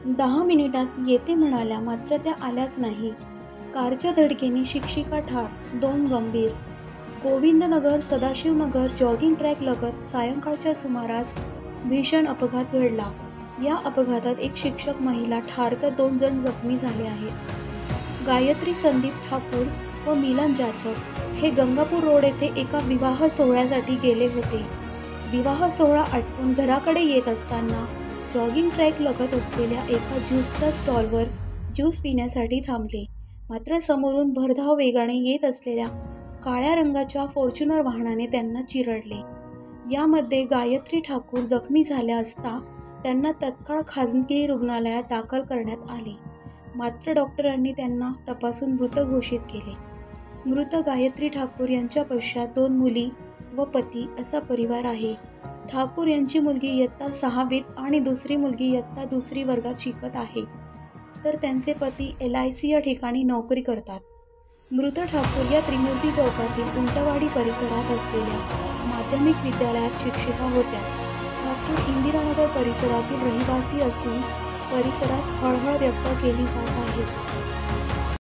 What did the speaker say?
10 मिनिटात येते म्हणाल्या, मात्र त्या आल्याच नाही. कारच्या धडकेने शिक्षिका ठार, 2 गंभीर. गोविंदनगर सदाशिवनगर जॉगिंग ट्रॅकलगत सायंकाळच्या सुमारास भीषण अपघात घडला. या अपघातात एक शिक्षक महिला ठार तर 2 जण जखमी झाले आहेत. गायत्री संदीप ठाकूर व मिलन जाचक हे गंगापूर रोड येथे एका विवाह सोहळ्यासाठी गेले होते. विवाह सोहळा आटपून घराकडे येत असताना जॉगिंग ट्रॅक लगत असलेल्या एका ज्यूसच्या स्टॉलवर ज्यूस पिण्यासाठी थांबले. मात्र समोरून भरधाव वेगाने येत असलेल्या काळ्या रंगाच्या फॉर्च्युनर वाहनाने त्यांना चिरडले. यामध्ये गायत्री ठाकूर जखमी झाल्या असता त्यांना तत्काळ खासगी रुग्णालयात दाखल करण्यात आले. मात्र डॉक्टरांनी त्यांना तपासून मृत घोषित केले. मृत गायत्री ठाकूर यांच्या पश्चात 2 मुली व पती असा परिवार आहे. ठाकूर यांची मुलगी इयत्ता 6वीत आणि दुसरी मुलगी इयत्ता 2री वर्गात शिकत आहे, तर त्यांचे पती LIC या ठिकाणी नोकरी करतात. मृत ठाकूर या त्रिमूर्ती चौकातील उंटवाडी परिसरात असलेल्या माध्यमिक विद्यालयात शिक्षिका होत्या. ठाकूर इंदिरानगर परिसरातील रहिवासी असून परिसरात हळहळ व्यक्त केली जात आहे.